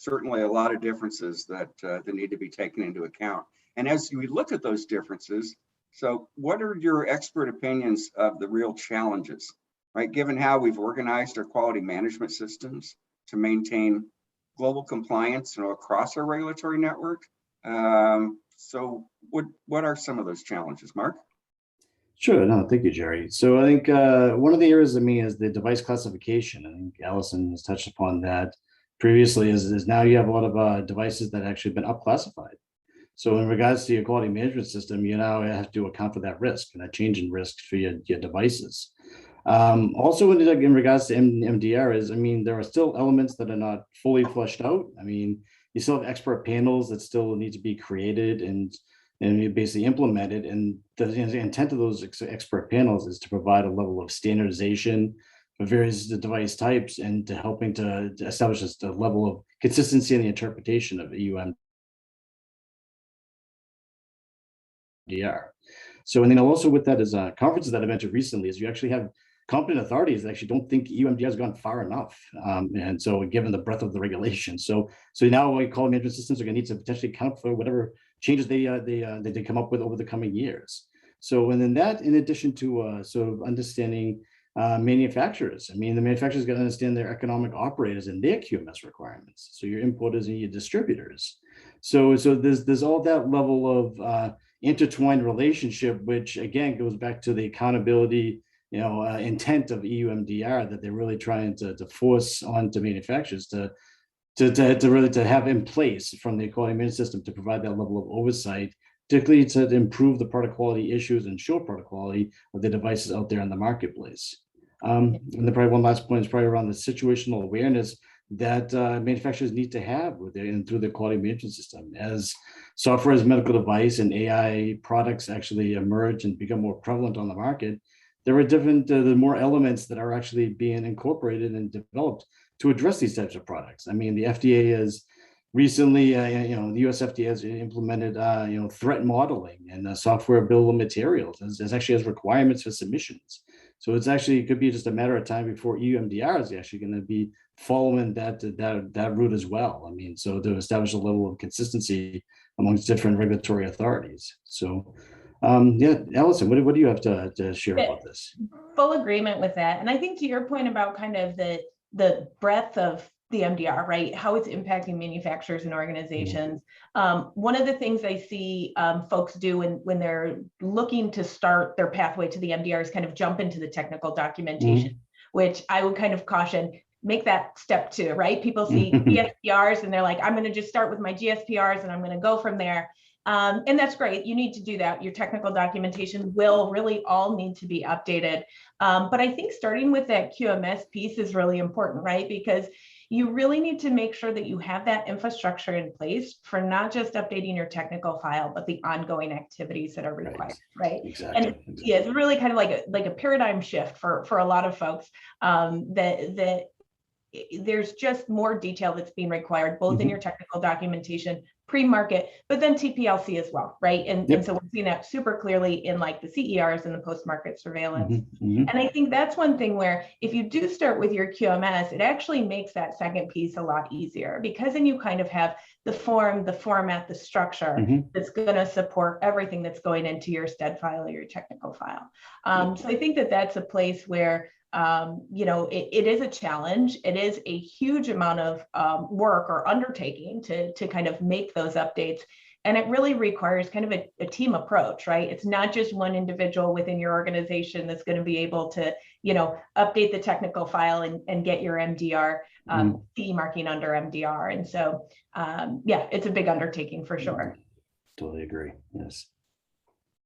certainly a lot of differences that need to be taken into account. And as we look at those differences, so what are your expert opinions of the real challenges, right? Given how we've organized our quality management systems to maintain global compliance, across our regulatory network. So what are some of those challenges, Mark? Sure. No, thank you, Jerry. So I think one of the areas is the device classification. I think Alison has touched upon that previously. Is now you have a lot of devices that actually been up-classified. So in regards to your quality management system, you now have to account for that risk and that change in risk for your devices. Also, in regards to MDR, there are still elements that are not fully fleshed out. You still have expert panels that still need to be created and basically implemented. And the intent of those expert panels is to provide a level of standardization for various device types and to helping to establish a level of consistency in the interpretation of EU MDR. So, and then also with that is conferences that I've entered recently is you actually have competent authorities that actually don't think EU MDR has gone far enough. And so given the breadth of the regulation. So now what we call management systems are going to need to potentially account for whatever changes they come up with over the coming years. So, and then that in addition to sort of understanding manufacturers. The manufacturers got to understand their economic operators and their QMS requirements. So your importers and your distributors. So there's all that level of intertwined relationship, which again goes back to the accountability, intent of EU MDR that they're really trying to force onto manufacturers to really have in place from the quality management system to provide that level of oversight, particularly to improve the product quality issues and show product quality of the devices out there in the marketplace. And then probably one last point is probably around the situational awareness that manufacturers need to have through their quality management system. As software as medical device and AI products actually emerge and become more prevalent on the market, there are the more elements that are actually being incorporated and developed to address these types of products. The FDA has recently, the US FDA has implemented, threat modeling and software bill of materials as actually has requirements for submissions. So it could be just a matter of time before EU MDR is actually going to be following that route as well. So to establish a level of consistency amongst different regulatory authorities. So, Alison, what do you have to share about this? Full agreement with that. And I think to your point about kind of the breadth of the MDR, right? How it's impacting manufacturers and organizations. One of the things I see folks do when they're looking to start their pathway to the MDR is kind of jump into the technical documentation, which I would kind of caution, make that step 2, right? People see GSPRs and they're like, I'm going to just start with my GSPRs and I'm going to go from there. And that's great. You need to do that. Your technical documentation will really all need to be updated. But I think starting with that QMS piece is really important, right? Because you really need to make sure that you have that infrastructure in place for not just updating your technical file, but the ongoing activities that are required, right? Exactly. And yeah, it's really kind of like a paradigm shift for a lot of folks that there's just more detail that's being required, both in your technical documentation, pre-market, but then TPLC as well, right? And so we're seeing that super clearly in like the CERs and the post-market surveillance. And I think that's one thing where if you do start with your QMS, it actually makes that second piece a lot easier because then you kind of have the form, the format, the structure that's going to support everything that's going into your STED file or your technical file. So I think that that's a place where it is a challenge. It is a huge amount of work or undertaking to kind of make those updates. And it really requires kind of a team approach, right? It's not just one individual within your organization that's going to be able to, update the technical file and get your MDR CE marking under MDR. And so, it's a big undertaking for sure. Totally agree. Yes.